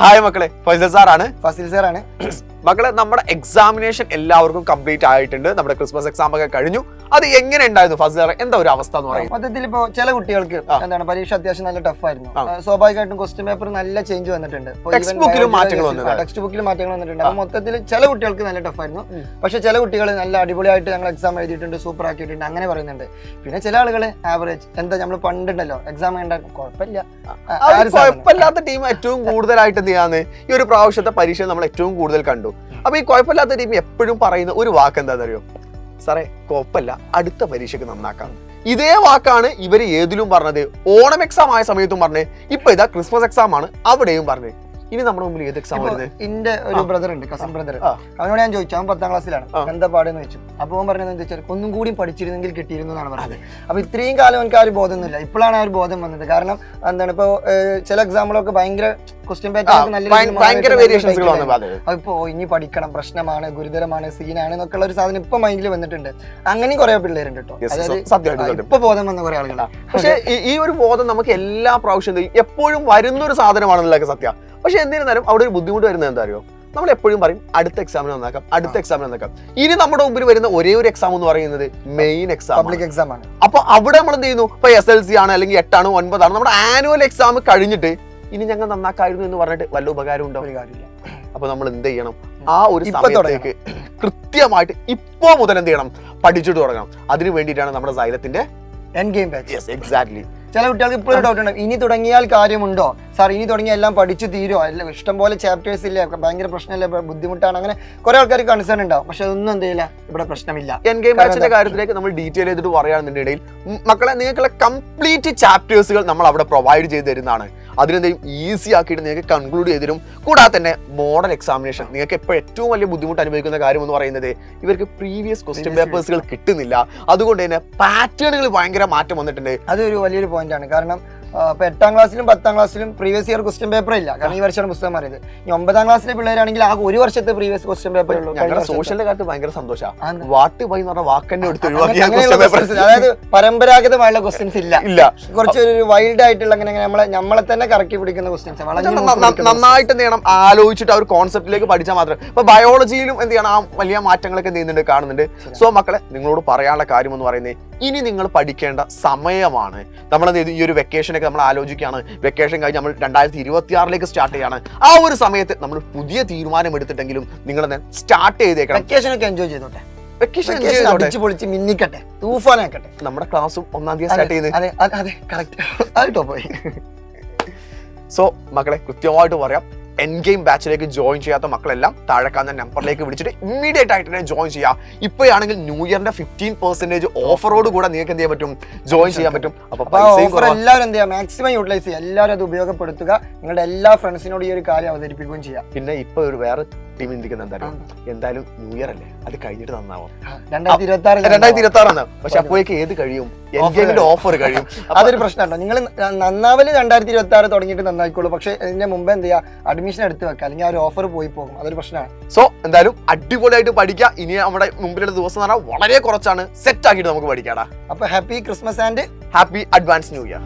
Hi മക്കളെ, ഫൈസൽ സാറാണ്. ഫസിൽ സാറാണ്. മക്കളെ, നമ്മുടെ എക്സാമിനേഷൻ എല്ലാവർക്കും കംപ്ലീറ്റ് ആയിട്ടുണ്ട്. നമ്മുടെ ക്രിസ്മസ് എക്സാം ഒക്കെ കഴിഞ്ഞു. അത് എങ്ങനെ ഉണ്ടായിരുന്നു ഫസിൽ സാർ? എന്താ ഒരു അവസ്ഥ എന്ന് പറയുന്നത്? മൊത്തത്തിൽ ഇപ്പോ ചില കുട്ടികൾക്ക് എന്താണ് പരീക്ഷ അത്യാവശ്യം നല്ല ടഫ് ആയിരുന്നു. സ്വാഭാവികമായിട്ടും ക്വസ്റ്റ്യൻ പേപ്പർ നല്ല ചേഞ്ച് വന്നിട്ടുണ്ട്. ടെക്സ്റ്റ് ബുക്കിലും മാറ്റങ്ങൾ വന്നിട്ടുണ്ട്. അപ്പൊ മൊത്തത്തിൽ ചില കുട്ടികൾക്ക് നല്ല ടഫ് ആയിരുന്നു. പക്ഷെ ചില കുട്ടികൾ നല്ല അടിപൊളിയായിട്ട് ഞങ്ങൾ എക്സാം എഴുതിയിട്ടുണ്ട്, സൂപ്പർ ആക്കിയിട്ടുണ്ട്, അങ്ങനെ പറയുന്നുണ്ട്. പിന്നെ ചില ആളുകൾ ആവറേജ്, എന്താ നമ്മൾ പണ്ടുണ്ടല്ലോ എക്സാം കുഴപ്പമില്ലാത്ത ടീം ഏറ്റവും കൂടുതലായിട്ട് എന്ത് ചെയ്യാന്ന് ഈ ഒരു പ്രാവശ്യത്തെ പരീക്ഷ നമ്മൾ ഏറ്റവും കൂടുതൽ കണ്ടു. അപ്പൊ ഈ കുഴപ്പമില്ലാത്ത ടീം എപ്പോഴും പറയുന്ന ഒരു വാക്ക് എന്താണെന്നറിയോ? സാറേ കുഴപ്പമില്ല, അടുത്ത പരീക്ഷയ്ക്ക് നന്നാക്കാം. ഇതേ വാക്കാണ് ഇവര് ഏതിലും പറഞ്ഞത്. ഓണം എക്സാം ആയ സമയത്തും പറഞ്ഞേ, ഇപ്പൊ ഇതാ ക്രിസ്മസ് എക്സാം ആണ് അവിടെയും പറഞ്ഞേ. ഇനി നമ്മുടെ മുമ്പിൽ ഏത് എക്സാം വരുന്നത്? എന്റെ ഒരു ബ്രദർ ഉണ്ട്, കസിൻ ബ്രദർ. അവനോട് ഞാൻ ചോദിച്ചു, അവൻ 10ാം ക്ലാസ്സിലാണ്, എന്താ പാടെന്ന് വെച്ചു. അപ്പൊ അവൻ പറഞ്ഞത് എന്താ വെച്ചാൽ ഒന്നും കൂടി പഠിച്ചിരുന്നെങ്കിൽ കിട്ടിയിരുന്നു എന്നാണ് പറഞ്ഞത്. അപ്പൊ ഇത്രയും കാലം എനിക്ക് ആ ഒരു ബോധമൊന്നുമില്ല. ഇപ്പോഴാണ് ആ ഒരു ബോധം വന്നത്. കാരണം എന്താണ്, ഇപ്പൊ ചില എക്സാമ്പിളൊക്കെ ഭയങ്കര ക്വസ്റ്റ്യൻ പാറ്റേൺ ഇപ്പൊ ഇനി പഠിക്കണം, പ്രശ്നമാണ്, ഗുരുതരമാണ്, സീനാണ് എന്നൊക്കെയുള്ള ഒരു സാധനം ഇപ്പൊ മൈൻഡിൽ വന്നിട്ടുണ്ട്. അങ്ങനെയും കുറെ പിള്ളേരുണ്ട് കേട്ടോ. അതായത് ഇപ്പൊ ബോധം വന്ന കുറെ ആളുകളാണ്. പക്ഷെ ഈ ഒരു ബോധം നമുക്ക് എല്ലാ പ്രാവശ്യം എപ്പോഴും വരുന്ന ഒരു സാധനമാണെന്നുള്ളതൊക്കെ സത്യം. പക്ഷെ എന്നിരുന്നാലും അവിടെ ഒരു ബുദ്ധിമുട്ട് വരുന്നത് എന്താ അറിയോ? നമ്മൾ എപ്പോഴും പറയും അടുത്ത എക്സാമിന് നന്നാക്കാം, അടുത്ത എക്സാമിന് നന്നാക്കാം. ഇനി നമ്മുടെ മുമ്പിൽ വരുന്ന ഒരേ ഒരു എക്സാം എന്ന് പറയുന്നത് മെയിൻ എക്സാം, പബ്ലിക് എക്സാം ആണ്. അപ്പൊ അവിടെ നമ്മൾ എന്ത് ചെയ്യുന്നു? ഇപ്പൊ SLC ആണ്, അല്ലെങ്കിൽ 8 ആണ്, 9 ആണ്, നമ്മുടെ ആനുവൽ എക്സാം കഴിഞ്ഞിട്ട് ഇനി ഞങ്ങൾ നന്നാക്കായിരുന്നു എന്ന് പറഞ്ഞിട്ട് വല്ല ഉപകാരം ഉണ്ടോ? ഒരു കാര്യമില്ല. അപ്പൊ നമ്മൾ എന്ത് ചെയ്യണം? ആ ഒരു സമയത്തേക്ക് കൃത്യമായിട്ട് ഇപ്പോ മുതൽ എന്ത് ചെയ്യണം? പഠിച്ചിട്ട് തുടങ്ങണം. അതിനു വേണ്ടിയിട്ടാണ് നമ്മുടെ സൈലത്തിന്റെ end game batch. Yes, exactly. ചില കുട്ടികൾക്ക് ഇപ്പോഴും ഡൗട്ട് ഉണ്ട്, ഇനി തുടങ്ങിയാൽ കാര്യമുണ്ടോ സാർ? ഇനി തുടങ്ങിയാൽ എല്ലാം പഠിച്ചു തീരോ? അല്ല, ഇഷ്ടംപോലെ ചാപ്റ്റേഴ്സ് ഇല്ലേ, ഭയങ്കര പ്രശ്നമില്ല, ബുദ്ധിമുട്ടാണ്, അങ്ങനെ കുറെ ആൾക്കാർക്ക് കൺസേൺ ഉണ്ടാവും. പക്ഷെ അതൊന്നും എന്ത് ചെയ്യില്ല, ഇവിടെ പ്രശ്നമില്ല. എൻഡ് ഗെയിം ബാച്ചിന്റെ കാര്യത്തിലേക്ക് നമ്മൾ ഡീറ്റെയിൽ ചെയ്തിട്ട് പറയുകയാണെന്നുണ്ടെങ്കിൽ മക്കളെ, നിങ്ങൾക്കുള്ള കംപ്ലീറ്റ് ചാപ്റ്റേഴ്സുകൾ നമ്മൾ അവിടെ പ്രൊവൈഡ് ചെയ്ത് തരുന്നതാണ്. അതിനെന്തെങ്കിലും ഈസി ആക്കിയിട്ട് നിങ്ങൾക്ക് കൺക്ലൂഡ് ചെയ്തിരും. കൂടാതെ തന്നെ മോഡൽ എക്സാമിനേഷൻ, നിങ്ങൾക്ക് ഇപ്പോൾ ഏറ്റവും വലിയ ബുദ്ധിമുട്ട് അനുഭവിക്കുന്ന കാര്യം എന്ന് പറയുന്നത് ഇവർക്ക് പ്രീവിയസ് ക്വസ്റ്റ്യൻ പേപ്പേഴ്സുകൾ കിട്ടുന്നില്ല. അതുകൊണ്ട് തന്നെ പാറ്റേണുകൾ ഭയങ്കര മാറ്റം വന്നിട്ടുണ്ട്. അതൊരു വലിയൊരു പോയിന്റ് ആണ്. കാരണം ഇപ്പൊ 8ാം ക്ലാസ്സിലും 10ാം ക്ലാസ്സിലും പ്രീവിയസ് ഇയർ ക്വസ്റ്റ്യൻ പേപ്പർ ഇല്ല. കാരണം ഈ വർഷമാണ് പുസ്തകം മാറിയത്. ഇനി 9ാം ക്ലാസ്സിലെ പിള്ളേരാണെങ്കിൽ ആ ഒരു വർഷത്തെ പ്രീവിയസ് ക്വസ്റ്റ്യൻ പേപ്പർ ഉള്ളൂ. ഞങ്ങളുടെ സോഷ്യലിന്റെ കാര്യത്തിൽ ഭയങ്കര സന്തോഷമാണ്. വാട്ട് ബൈ എന്ന് പറഞ്ഞ വാക്കന്നെ എടുത്ത് അതായത് പരമ്പരാഗതമായുള്ള ക്വസ്റ്റ്യൻസ് ഇല്ല. കുറച്ചൊരു വൈൽഡ് ആയിട്ടുള്ള നമ്മളെ തന്നെ കറക്കി പിടിക്കുന്ന ക്വസ്റ്റ്യൻസ് നന്നായിട്ട് എന്ത് ചെയ്യണം? ആലോചിച്ചിട്ട് ആ ഒരു കോൺസെപ്റ്റിലേക്ക് പഠിച്ചാൽ മാത്രം. ഇപ്പൊ ബയോളജിയിലും എന്ത് ചെയ്യണം? ആ വലിയ മാറ്റങ്ങളൊക്കെ എന്ത് ചെയ്യുന്നുണ്ട്, കാണുന്നുണ്ട്. സോ മക്കളെ, നിങ്ങളോട് പറയാനുള്ള കാര്യം എന്ന് പറയുന്നത്, ഇനി നിങ്ങൾ പഠിക്കേണ്ട സമയമാണ്. നമ്മളെന്ത് ചെയ്തു? ഈ ഒരു വെക്കേഷൻ നമ്മൾ ആലോചിക്കുകയാണ്. വെക്കേഷൻ കഴിഞ്ഞ് നമ്മൾ 2026 സ്റ്റാർട്ട് ചെയ്യാണ്. ആ ഒരു സമയത്ത് നമ്മൾ പുതിയ തീരുമാനം എടുത്തിട്ടെങ്കിലും നിങ്ങൾ സ്റ്റാർട്ട് ചെയ്തേക്കണം. വെക്കേഷൻ ഒക്കെ എൻജോയ് ചെയ്തോട്ടെ. പൊളിച്ച് മിന്നിക്കട്ടെ, തൂഫാനാക്കട്ടെ. നമ്മുടെ ക്ലാസ്സും 1ാം തീയതി സ്റ്റാർട്ട് ചെയ്യുന്നത്. അതെ, കറക്റ്റ്. സോ മക്കളെ, കൃത്യമായിട്ട് പറയാം, എൻഡ് ഗെയിം ബാച്ചിലേക്ക് ജോയിൻ ചെയ്യാത്ത മക്കളെല്ലാം താഴെ കാണുന്ന നമ്പറിലേക്ക് വിളിച്ചിട്ട് ഇമ്മീഡിയറ്റ് ആയിട്ട് തന്നെ ജോയിൻ ചെയ്യാം. ഇപ്പോഴാണെങ്കിൽ ന്യൂ ഇയറിന്റെ 15% ഓഫറോട് കൂടെ നിങ്ങൾക്ക് എന്ത് ചെയ്യാൻ പറ്റും? ജോയിൻ ചെയ്യാൻ പറ്റും. അപ്പൊ എല്ലാവരും എന്ത് ചെയ്യാം? മാക്സിമം യൂട്ടിലൈസ് ചെയ്യുക. എല്ലാവരും അത് ഉപയോഗപ്പെടുത്തുക. നിങ്ങളുടെ എല്ലാ ഫ്രണ്ട്സിനോട് ഈ ഒരു കാര്യം അവതരിപ്പിക്കുകയും ചെയ്യാം. പിന്നെ ഇപ്പൊ ഒരു വേറെ ടീം ചിന്തിക്കുന്ന എന്തായാലും ന്യൂ ഇയർ അല്ലേ, അത് കഴിഞ്ഞിട്ട് നന്നാവും. 2026 പക്ഷെ അപ്പോഴേക്ക് ഏത് കഴിയും? എൻഗേജ്മെന്റ് ഓഫർ കഴിയും. അതൊരു പ്രശ്നമുണ്ടോ? നിങ്ങൾ നന്നാവല് 2026 തുടങ്ങിയിട്ട് നന്നായിക്കോളൂ. പക്ഷെ ഇതിന്റെ മുമ്പ് എന്ത് ചെയ്യുക? അഡ്മിഷൻ എടുത്ത് വെക്കുക, അല്ലെങ്കിൽ ആ ഒരു ഓഫർ പോയി പോകും. അതൊരു പ്രശ്നമാണ്. സോ എന്തായാലും അടിപൊളിയായിട്ട് പഠിക്കുക. ഇനി നമ്മുടെ മുമ്പിലുള്ള ദിവസം എന്ന് പറഞ്ഞാൽ വളരെ കുറച്ചാണ്. സെറ്റ് ആക്കിയിട്ട് നമുക്ക് പഠിക്കാടാ. അപ്പൊ happy Christmas and happy advance new year.